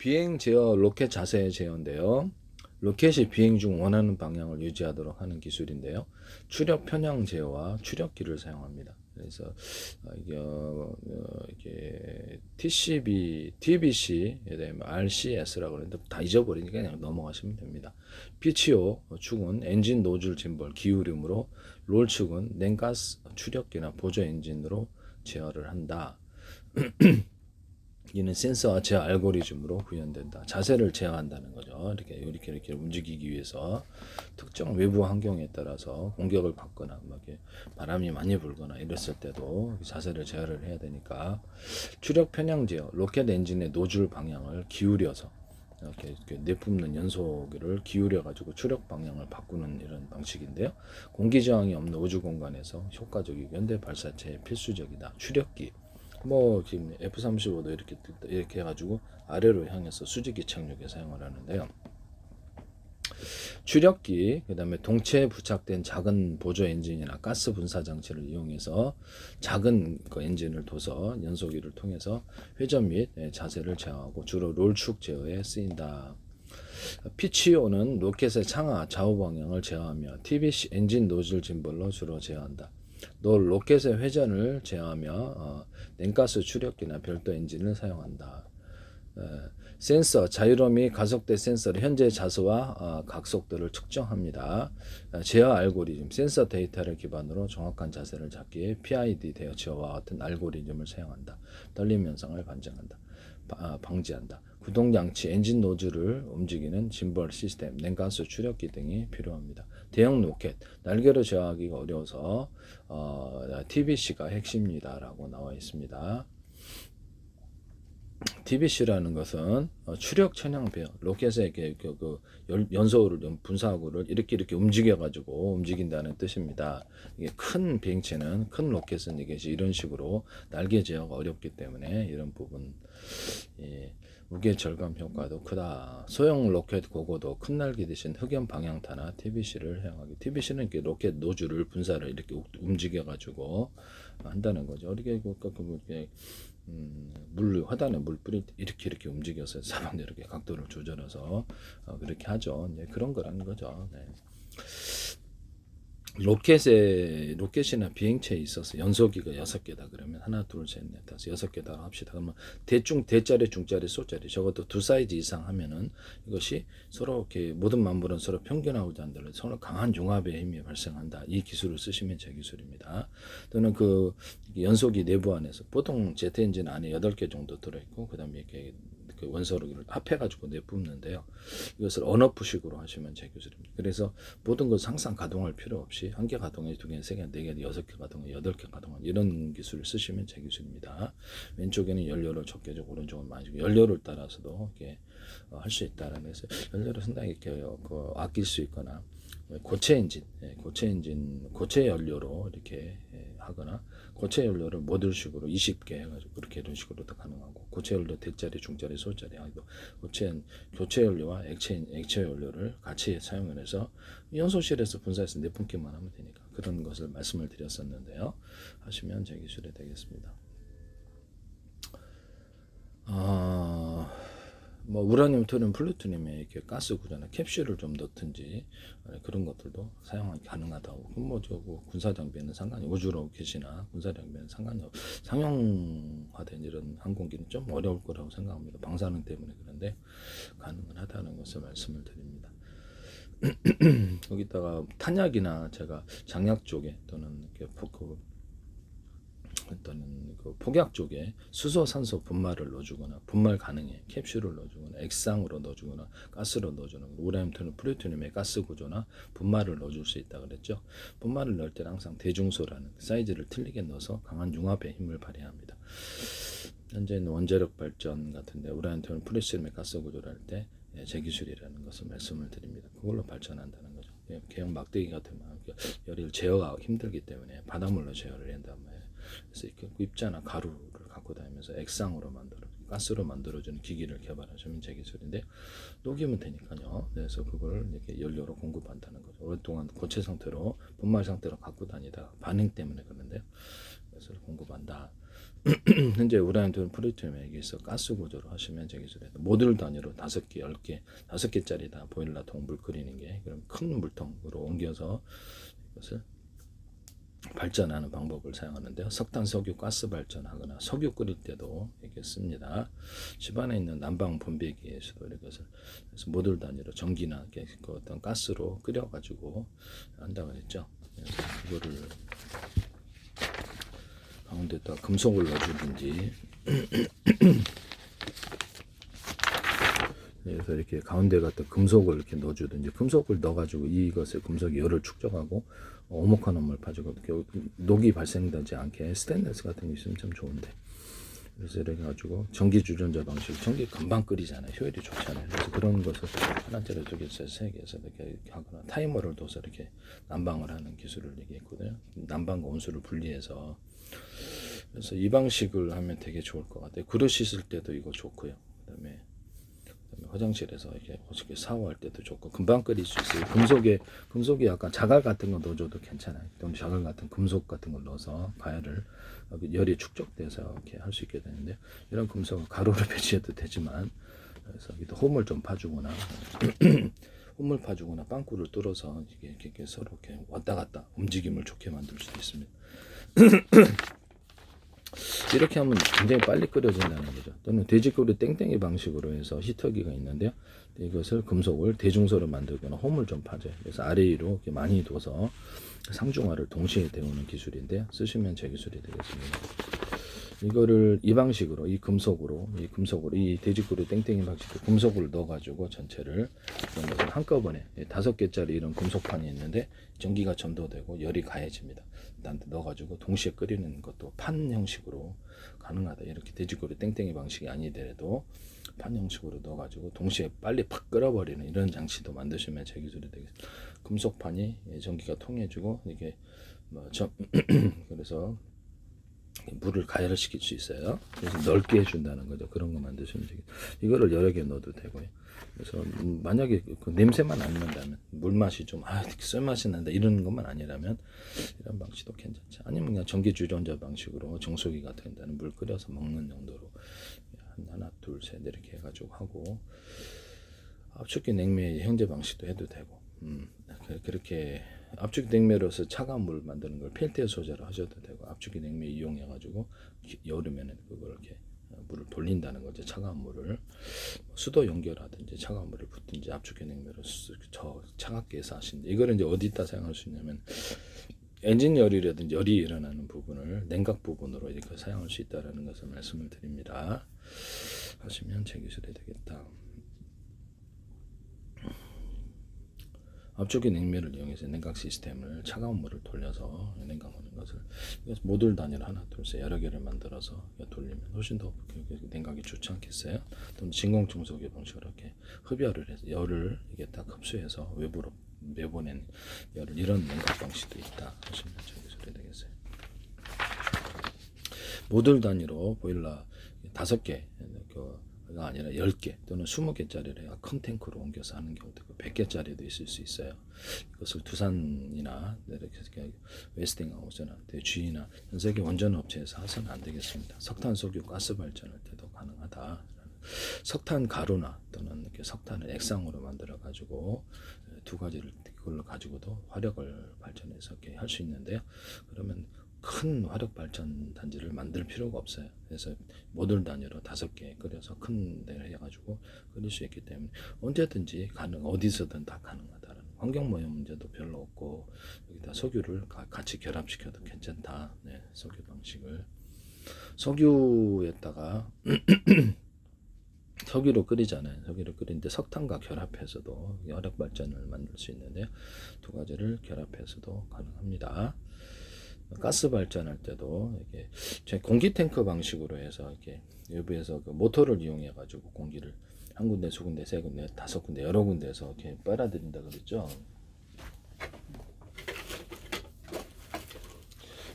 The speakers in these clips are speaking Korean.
비행 제어 로켓 자세 제어인데요. 로켓이 비행 중 원하는 방향을 유지하도록 하는 기술인데요. 추력 편향 제어와 추력기를 사용합니다. 그래서 이게 TCB, TBC, RCS라고 하는데 다 잊어버리니까 그냥 넘어가시면 됩니다. PCO 축은 엔진 노즐 짐벌 기울임으로, 롤 축은 냉가스 추력기나 보조 엔진으로 제어를 한다. 이는 센서와 제어 알고리즘으로 구현된다. 자세를 제어한다는 거죠. 이렇게 움직이기 위해서 특정 외부 환경에 따라서 공격을 받거나 막 이렇게 바람이 많이 불거나 이랬을 때도 자세를 제어를 해야 되니까 추력 편향 제어, 로켓 엔진의 노즐 방향을 기울여서 이렇게 내뿜는 연소기를 기울여 가지고 추력 방향을 바꾸는 이런 방식인데요. 공기 저항이 없는 우주 공간에서 효과적이고 현대 발사체에 필수적이다. 추력기 지금 F-35도 이렇게 해가지고 아래로 향해서 수직기 착륙에 사용을 하는데요. 추력기, 그 다음에 동체에 부착된 작은 보조 엔진이나 가스 분사 장치를 이용해서 작은 그 엔진을 둬서 연소기를 통해서 회전 및 자세를 제어하고 주로 롤축 제어에 쓰인다. PCO는 로켓의 창하 좌우 방향을 제어하며 TBC 엔진 노즐 짐벌로 주로 제어한다. 또 로켓의 회전을 제어하며 냉가스 추력기나 별도 엔진을 사용한다. 센서, 자유로움이 가속대 센서를 현재 자세와 각속도를 측정합니다. 제어 알고리즘, 센서 데이터를 기반으로 정확한 자세를 잡기에 PID 대어 제어와 같은 알고리즘을 사용한다. 떨림 현상을 방지한다. 구동장치, 엔진 노즐을 움직이는 짐벌 시스템, 냉가스 추력기 등이 필요합니다. 대형 로켓, 날개로 제어하기가 어려워서 TBC가 핵심이다라고 나와 있습니다. TBC라는 것은 추력 천향 배열, 로켓의 연소를 분사구를 이렇게 움직여가지고 움직인다는 뜻입니다. 이게 큰 비행체는, 큰 로켓은 이게 이런 식으로 날개 제어가 어렵기 때문에 이런 부분, 무게 절감 효과도 크다. 소형 로켓 고고도 큰 날개 대신 흑연 방향타나 TBC를 사용하기. TBC는 이렇게 로켓 노즐을 분사를 이렇게 움직여가지고 한다는 거죠. 이렇게 화단에 물 뿌릴 때 이렇게 움직여서 사방에 이렇게 각도를 조절해서 그렇게 하죠. 네, 그런 거라는 거죠. 네. 로켓이나 비행체에 있어서 연소기가 6개다 그러면 하나, 둘, 셋, 넷, 다섯, 6개다 합시다. 그러면 대충 대자리, 중자리, 소자리 적어도 2사이즈 이상 하면은 이것이 서로 이렇게 모든 만물은 서로 평균하고자 한다. 서로 강한 융합의 힘이 발생한다. 이 기술을 쓰시면 제 기술입니다. 또는 그 연소기 내부 안에서 보통 제트 엔진 안에 8개 정도 들어있고 그다음에 이렇게 그 원소를 합해가지고 내뿜는데요. 이것을 언어프식으로 하시면 제 기술입니다. 그래서 모든 것을 항상 가동할 필요 없이 한 개 가동해, 2개, 3개, 4개, 6개 가동해, 8개 가동해 이런 기술을 쓰시면 제 기술입니다. 왼쪽에는 연료를 적게 주고 오른쪽은 많이 주고 연료를 따라서도 이렇게 할 수 있다라는 것을 연료를 상당히 이렇게 아낄 수 있거나 고체 엔진, 고체 연료로 이렇게 하거나 고체 연료를 모듈식으로 20개 해가지고 그렇게 이런 식으로도 가능하고 고체 연료 대자리, 중자리, 소자리 하기도 교체 연료와 액체 연료를 같이 사용을 해서 연소실에서 분사해서 내뿜기만 하면 되니까 그런 것을 말씀을 드렸었는데요. 하시면 제 기술이 되겠습니다. 우라늄, 토륨, 플루토늄에 이렇게 가스 구조나 캡슐을 좀 넣든지 그런 것들도 사용하기 가능하다고. 군사 장비에는 상관이 우주 로켓이나 군사 장비에는 상관이 상용화된 이런 항공기는 좀 어려울 거라고 생각합니다. 방사능 때문에 그런데 가능은 하다는 것을 말씀을 드립니다. 거기다가 탄약이나 제가 장약 쪽에 또는 그 폭약 쪽에 수소, 산소 분말을 넣어주거나 분말 가능해 캡슐을 넣어주거나 액상으로 넣어주거나 가스로 넣어주는 우라늄, 토륨, 플루토늄의 가스 구조나 분말을 넣어줄 수 있다 그랬죠. 분말을 넣을 때는 항상 대중소라는 사이즈를 틀리게 넣어서 강한 융합의 힘을 발휘합니다. 현재는 원자력 발전 같은데 우라늄, 토륨, 플루토늄의 가스 구조를 할 때 제 기술이라는 것을 말씀을 드립니다. 그걸로 발전한다는 거죠. 개형 막대기 같은 열을 제어가 힘들기 때문에 바닷물로 제어를 한단 말이에요. 그래서 이렇게 입자나 가루를 갖고 다니면서 액상으로 가스로 만들어주는 기기를 개발하시면 제 기술인데 녹이면 되니까요. 그래서 그걸 이렇게 연료로 공급한다는 거죠. 오랫동안 고체 상태로 분말 상태로 갖고 다니다 반응 때문에 그런데요. 그래서 공급한다. 현재 우라늄 프리티움에 있어 가스 구조로 하시면 저기서 모듈 단위로 5개, 10개, 5개짜리 다 보일러통 물 끓이는 게 그럼 큰 물통으로 옮겨서 이것을 발전하는 방법을 사용하는데요. 석탄, 석유, 가스 발전하거나 석유 끓일 때도 이렇게 씁니다. 집안에 있는 난방 분배기에서도 이것을 그래서 모듈 단위로 전기나 그 어떤 가스로 끓여가지고 한다고 했죠. 그래서 이거를 가운데다 금속을 넣어주든지 그래서 이렇게 가운데 같은 금속을 이렇게 넣어주든지 금속을 넣어가지고 이것을 금속이 열을 축적하고 오목한 업무를 파주고 녹이 발생되지 않게 스테인리스 같은 게 있으면 참 좋은데 그래서 이렇게 가지고 전기 주전자 방식 전기 금방 끓이잖아요. 효율이 좋잖아요. 그래서 그런 것을 하나짜리 두 개에서 세 개에서 이렇게 하거나 타이머를 둬서 이렇게 난방을 하는 기술을 얘기했거든요. 난방과 온수를 분리해서 그래서 이 방식을 하면 되게 좋을 것 같아요. 그릇 씻을 때도 이거 좋고요. 그다음에 화장실에서 이렇게 샤워할 때도 좋고 금방 끓일 수 있어요. 금속에 약간 자갈 같은 거 넣어줘도 괜찮아요. 또는 자갈 같은 금속 같은 걸 넣어서 가열을 열이 축적돼서 이렇게 할 수 있게 되는데 이런 금속을 가루로 배치해도 되지만 그래서 여기도 홈을 좀 파주거나 홈을 파주거나 빵꾸를 뚫어서 이렇게 서로 이렇게 왔다 갔다 움직임을 좋게 만들 수도 있습니다. 이렇게 하면 굉장히 빨리 끓여진다는 거죠. 또는 돼지고기 땡땡이 방식으로 해서 히터기가 있는데요. 이것을 금속을 대중소로 만들거나 홈을 좀 파줘요. 그래서 아래 위로 이렇게 많이 둬서 상중하를 동시에 데우는 기술인데요. 쓰시면 제 기술이 되겠습니다. 이거를 이 방식으로 이 금속으로 이 돼지고기 땡땡이 방식으로 금속을 넣어가지고 전체를 이런 것을 한꺼번에 5개짜리 이런 금속판이 있는데 전기가 전도되고 열이 가해집니다. 일단 넣어가지고 동시에 끓이는 것도 판 형식으로 가능하다. 이렇게 돼지고기 땡땡이 방식이 아니더라도 판 형식으로 넣어가지고 동시에 빨리 팍 끓여버리는 이런 장치도 만드시면 제 기술이 되겠습니다. 금속판이 전기가 통해주고 이게 그래서 물을 가열을 시킬 수 있어요. 그래서 넓게 해준다는 거죠. 그런 거 만드시면 되겠. 이거를 여러 개 넣어도 되고요. 그래서 만약에 그 냄새만 안 난다면 물맛이 좀 쌀맛이 난다 이런 것만 아니라면 이런 방식도 괜찮죠. 아니면 그냥 전기 주전자 방식으로 정수기가 된다는 물 끓여서 먹는 정도로 하나 둘 셋 이렇게 해가지고 하고 압축기 냉매 형제 방식도 해도 되고 그렇게 압축기 냉매로서 차가운 물 만드는 걸 펠티어 소재로 하셔도 되고 압축기 냉매 이용해 가지고 여름에는 그걸 이렇게 물을 돌린다는 거죠. 차가운 물을 수도 연결하든지 차가운 물을 붓든지 압축기 냉매로 저 차갑게 해서 하시는데 이거를 이제 어디다 사용할 수 있냐면 엔진 열이라든지 열이 일어나는 부분을 냉각 부분으로 이렇게 사용할 수 있다라는 것을 말씀을 드립니다. 하시면 제 기술이 되겠다. 압축기 냉매를 이용해서 냉각 시스템을 차가운 물을 돌려서 냉각하는 것을 모듈 단위로 하나 둘셋 여러 개를 만들어서 돌리면 훨씬 더 냉각이 좋지 않겠어요? 또는 진공청소기 방식으로 이렇게 흡열을 해서 열을 이게 딱 흡수해서 외부로 내보낸 열을 이런 냉각 방식도 있다 하시면 저기 소리 되겠어요. 모듈 단위로 보일러 5개 가 아니라 10개 또는 20개짜리를 큰 탱크로 옮겨서 하는 경우도 있고 100개짜리도 있을 수 있어요. 이것을 두산이나 이렇게 웨스팅하우스나 GE나 전 세계 원전 업체에서 해서는 안 되겠습니다. 석탄, 석유, 가스 발전할 때도 가능하다. 석탄 가루나 또는 이렇게 석탄을 액상으로 만들어 가지고 두 가지를 그걸로 가지고도 화력을 발전해서 이렇게 할 수 있는데요. 그러면 큰 화력 발전 단지를 만들 필요가 없어요. 그래서 모듈 단위로 5개 끓여서 큰 데를 해가지고 끓일 수 있기 때문에 언제든지 어디서든 다 가능하다는 환경오염 문제도 별로 없고 여기다 석유를 같이 결합시켜도 괜찮다. 네, 석유 방식을 석유에다가 석유로 끓이잖아요. 석유로 끓이는데 석탄과 결합해서도 화력 발전을 만들 수 있는데요. 두 가지를 결합해서도 가능합니다. 가스 발전할 때도 이렇게 공기 탱크 방식으로 해서 이렇게 외부에서 그 모터를 이용해 가지고 공기를 한 군데, 두 군데, 세 군데, 5군데, 여러 군데에서 이렇게 빨아들인다 그랬죠.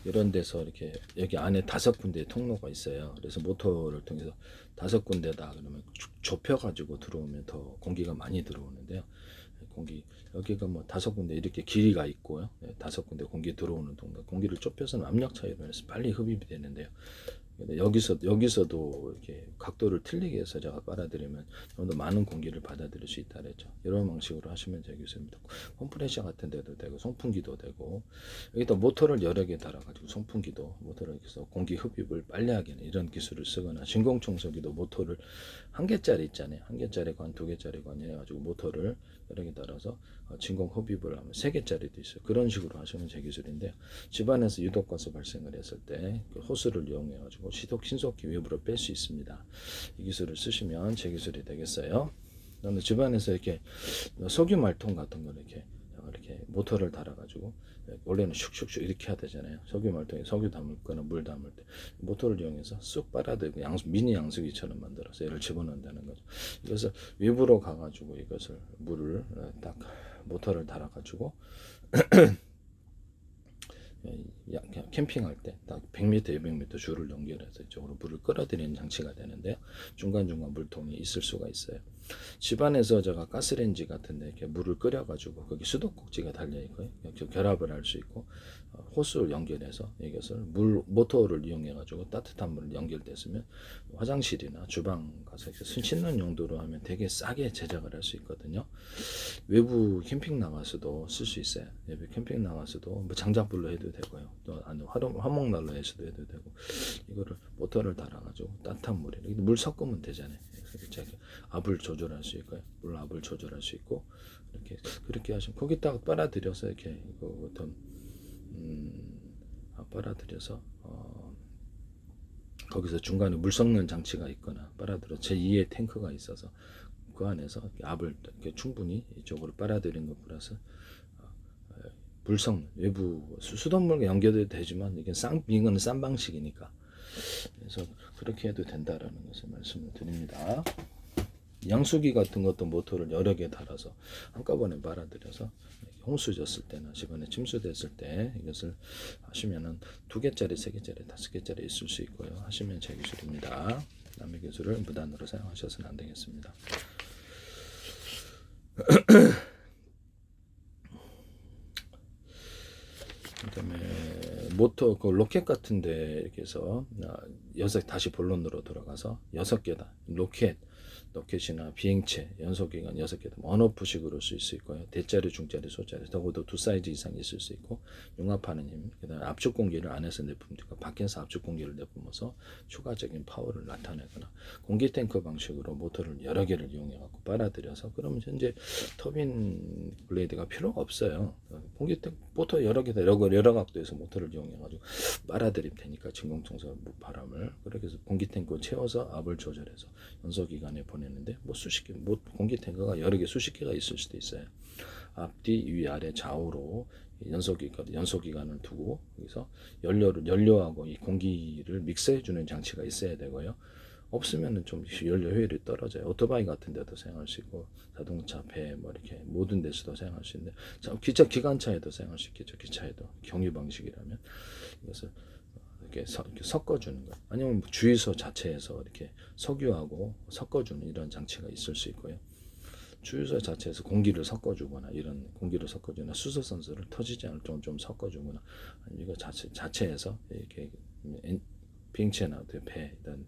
이런 데서 이렇게 여기 안에 5군데 통로가 있어요. 그래서 모터를 통해서 5군데다 그러면 좁혀 가지고 들어오면 더 공기가 많이 들어오는데요. 공기 여기가 뭐 5군데 이렇게 길이가 있고요. 5군데 공기 들어오는 동네 공기를 좁혀서는 압력 차이로 해서 빨리 흡입이 되는데요. 근데 여기서도 이렇게 각도를 틀리게 해서 제가 빨아들이면 좀 더 많은 공기를 받아들일 수 있다 그랬죠. 이런 방식으로 하시면 되겠습니다. 컴프레셔 같은 데도 되고 송풍기도 되고, 여기다 모터를 여러 개 달아가지고 송풍기도 모터를 해서 공기 흡입을 빨리 하게 하는 이런 기술을 쓰거나, 진공청소기도 모터를 한 개짜리 있잖아요. 한 개짜리 관, 두 개짜리 관 해가지고 모터를 여러 개 달아서 진공 흡입을 하면 세 개짜리도 있어요. 그런 식으로 하시면 제 기술인데요. 집안에서 유독가스 발생을 했을 때 그 호스를 이용해 가지고 신속히 외부로 뺄 수 있습니다. 이 기술을 쓰시면 제 기술이 되겠어요. 저는 집안에서 이렇게 석유 말통 같은 걸 이렇게 모터를 달아 가지고, 원래는 슉슉슉 이렇게 해야 되잖아요. 석유 말통에 석유 담을 거나 물 담을 때 모터를 이용해서 쑥 빨아들이고 미니 양수기처럼 만들어서 얘를 집어넣는다는 거죠. 이것을 외부로 가가지고 이것을 물을 딱 모터를 달아 가지고 캠핑할 때 딱 100m, 200m 줄을 연결해서 이쪽으로 물을 끌어들이는 장치가 되는데요. 중간중간 물통이 있을 수가 있어요. 집안에서 제가 가스레인지 같은데 이렇게 물을 끓여가지고 거기 수도꼭지가 달려 있고요. 결합을 할 수 있고, 호스를 연결해서 이것을 모터를 이용해가지고 따뜻한 물을 연결됐으면 화장실이나 주방 가서 씻는 용도로 하면 되게 싸게 제작을 할 수 있거든요. 외부 캠핑 나가서도 쓸 수 있어요. 외부 캠핑 나가서도 뭐 장작불로 해도 되고요. 또 화목난로 해서도 해도 되고, 이거를 모터를 달아가지고 따뜻한 물에 물 섞으면 되잖아요. 그래서 압을 조절할 수 있고요. 물 압을 조절할 수 있고, 이렇게 그렇게 하시면 거기다가 빨아들여서 이렇게 어떤 빨아들여서 거기서 중간에 물 섞는 장치가 있거나 빨아들여 제2의 탱크가 있어서 그 안에서 압을 충분히 이쪽으로 빨아들인 것 플러스 물 섞는 외부 수돗물과 연결돼도 되지만 이거는 싼 방식이니까, 그래서 그렇게 해도 된다라는 것을 말씀을 드립니다. 양수기 같은 것도 모터를 여러 개 달아서 한꺼번에 빨아들여서 홍수 졌을 때나 집안에 침수됐을 때 이것을 하시면은 2개짜리, 3개짜리, 5개짜리 있을 수 있고요. 하시면 제 기술입니다. 남의 기술을 무단으로 사용하셔서는 안 되겠습니다. 그다음에 모터 그 로켓 같은데 이렇게 해서 다시 본론으로 돌아가서 6개다 로켓이나 비행체 연소기관 6개다 언오프식으로 쓸 수 있고요. 대짜리, 중짜리, 소짜리 적어도 2사이즈 이상 있을 수 있고, 융합하는 힘, 그다음에 압축 공기를 안에서 내뿜니까 밖에서 압축 공기를 내뿜어서 추가적인 파워를 나타내거나, 공기 탱크 방식으로 모터를 여러 개를 이용해 갖고 빨아들여서, 그러면 현재 터빈 블레이드가 필요가 없어요. 공기 탱크 모터 여러 개다 여러 각도에서 모터를 이용해 가지고 빨아들이면 되니까 진공청소 바람을 그렇게 해서 공기 탱크 채워서 압을 조절해서 연소기관에 보내는데, 뭐 수십 개, 공기 탱크가 여러 개 수십 개가 있을 수도 있어요. 앞뒤 위 아래 좌우로 연소기관을 두고 여기서 연료하고 이 공기를 믹스해주는 장치가 있어야 되고요. 없으면은 좀 연료 효율이 떨어져요. 오토바이 같은 데도 사용할 수 있고, 자동차, 배, 뭐 이렇게 모든 데서도 사용할 수 있는데, 기관차에도 사용할 수 있겠죠. 기차에도 경유 방식이라면 이것을 이렇게 섞어주는 거예요. 아니면 주유소 자체에서 이렇게 석유하고 섞어주는 이런 장치가 있을 수 있고요. 주유소 자체에서 공기를 섞어주거나, 이런 공기를 섞어주거나 수소산소를 터지지 않을 정도 좀 섞어주거나, 아니면 이거 자체에서 이렇게 비행체나 배, 이런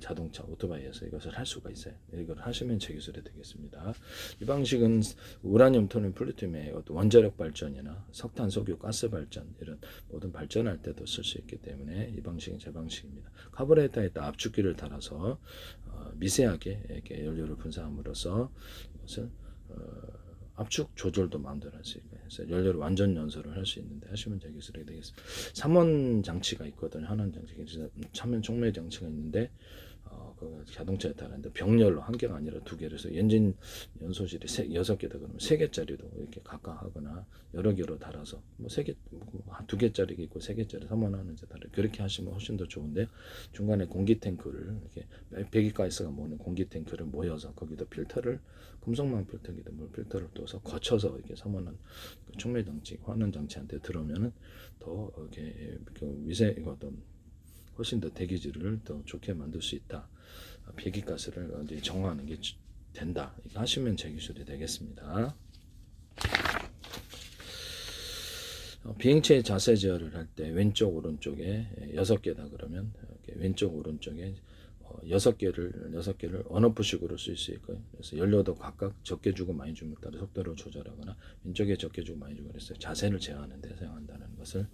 자동차, 오토바이에서 이것을 할 수가 있어요. 이걸 하시면 제 기술이 되겠습니다. 이 방식은 우라늄, 토륨, 플루토늄의 원자력 발전이나 석탄, 석유, 가스 발전 이런 모든 발전할 때도 쓸 수 있기 때문에 이 방식은 제 방식입니다. 카브레터에다 압축기를 달아서 미세하게 이렇게 연료를 분사함으로써 이것을 압축 조절도 마음대로 할 수 있고요. 그래서 연료를 완전 연소를 할 수 있는데 하시면 제 기술이 되겠습니다. 3원 장치가 있거든요. 한원 장치가 3원 촉매 장치가 있는데 그 자동차에 따르는데 병렬로 한 개가 아니라 2개로 해서 엔진 연소실이 6개다 그러면 3개짜리도 이렇게 각각 하거나 여러 개로 달아서 뭐 3개, 2개짜리가 있고 3개짜리 3원 하는지 다르 그렇게 하시면 훨씬 더 좋은데, 중간에 공기 탱크를 이렇게 배기가스가 모는 공기 탱크를 모여서 거기다 필터를 금속망 필터기도 물 필터를 둬서 거쳐서 이렇게 3원은 촉매 장치, 환원 장치한테 들어오면은 더 이렇게 위세 이것도 훨씬 더 대기질을 더 좋게 만들 수 있다. 배기가스를 이제 정화하는 게 된다. 이거 하시면 제 기술이 되겠습니다. 비행체 자세 제어를 할 때 왼쪽 오른쪽에 6개다 그러면 이렇게 왼쪽 오른쪽에 6개를 언오프식으로 쓸 수 있고요. 그래서 연료도 각각 적게 주고 많이 주면 따라 속도를 조절하거나 왼쪽에 적게 주고 많이 주고 그래서 자세를 제어하는 데 사용한다는 것을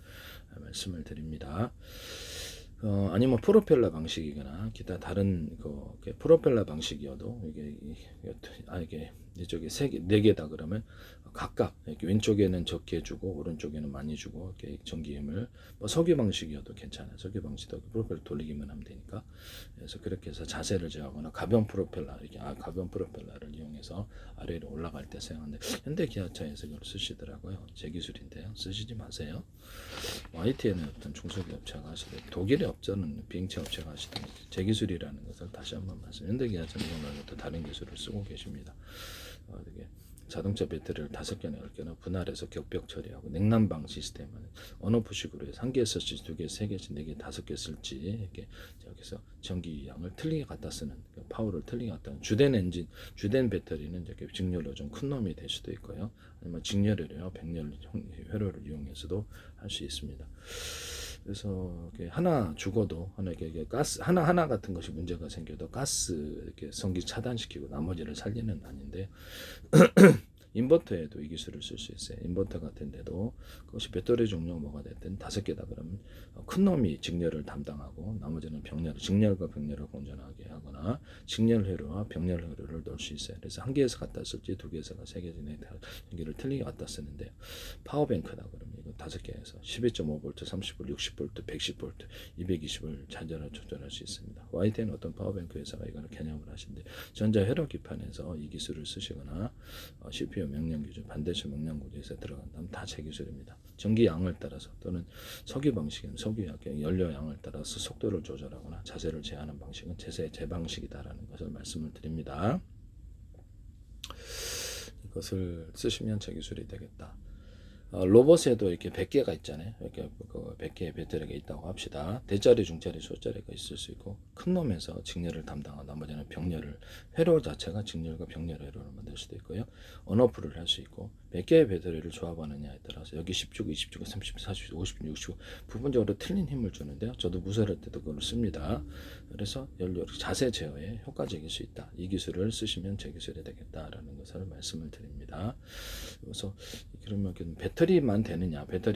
말씀을 드립니다. 아니면 프로펠러 방식이거나 기타 다른 프로펠러 방식이어도 이게 이쪽에 4개다 그러면 각각 이렇게 왼쪽에는 적게 주고 오른쪽에는 많이 주고 이렇게 전기힘을 석유 방식이어도 괜찮아요. 석유 방식도 프로펠러 돌리기만 하면 되니까. 그래서 그렇게 해서 자세를 제어하거나 가변 프로펠러를 이용해서 아래로 올라갈 때 사용하는데 현대 기아차에서 이걸 쓰시더라고요. 제 기술인데요. 쓰시지 마세요. YTN의 어떤 중소기업 업체가 하시든 독일의 업자는 비행체 업체가 하시든 제 기술이라는 것을 다시 한번 말씀. 현대 기아차는 이거 말고 또 다른 기술을 쓰고 계십니다. 이게 자동차 배터리를 5개나 10개나 분할해서 격벽 처리하고 냉난방 시스템은 언오프식으로 해서 1개 쓸지 2개, 3개씩 4개, 5개 쓸지 이렇게 여기서 전기량을 틀리게 갖다 쓰는 파워를 틀리게 갖다 쓰는 주된 배터리는 이렇게 직렬로 좀 큰 놈이 될 수도 있고요. 아니면 직렬회로나 백렬 회로를 이용해서도 할 수 있습니다. 그래서 하나 죽어도 이게 가스 하나 같은 것이 문제가 생겨도 가스 이렇게 전기 차단시키고 나머지를 살리는 아닌데 인버터에도 이 기술을 쓸 수 있어요. 인버터 같은데도 그것이 배터리 종류가 뭐가 됐든 5개다 그러면 큰 놈이 직렬을 담당하고 나머지는 직렬과 병렬을 공존하게 하거나 직렬 회로와 병렬 회로를 넣을 수 있어요. 그래서 1개에서 갖다 쓸지 2개에서 3개 중에 전기를 틀리게 갖다 쓰는데 파워뱅크다 그러면 이거 5개에서 12.5V, 30V, 60V, 110V, 220을 자전을 조절할 수 있습니다. YT는 어떤 파워뱅크 회사가 이거를 개념을 하신데 전자 회로 기판에서 이 기술을 쓰시거나 CPU 명령 기준 반대시 명령 구조에서 들어간다면 다 제 기술입니다. 전기 양을 따라서 또는 석유 방식은 석유 연료 양을 따라서 속도를 조절하거나 자세를 제한하는 방식은 제 방식이다라는 것을 말씀을 드립니다. 이것을 쓰시면 제 기술이 되겠다. 로봇에도 이렇게 100개가 있잖아요. 이렇게 100개의 배터리가 있다고 합시다. 대짜리, 중짜리, 소짜리가 있을 수 있고 큰 놈에서 직렬을 담당하고 나머지는 병렬을 회로 자체가 직렬과 병렬 회로를 만들 수도 있고요. 언오프를 할 수 있고 100개의 배터리를 조합하느냐에 따라서 여기 10주고 20주고 30주고 40주고 50주고 60주고 부분적으로 틀린 힘을 주는데요. 저도 무쇠할 때도 그걸 씁니다. 그래서 연료 자세 제어에 효과적일 수 있다. 이 기술을 쓰시면 제 기술이 되겠다라는 것을 말씀을 드립니다. 그래서 그러면 배터리만 되느냐? 배터리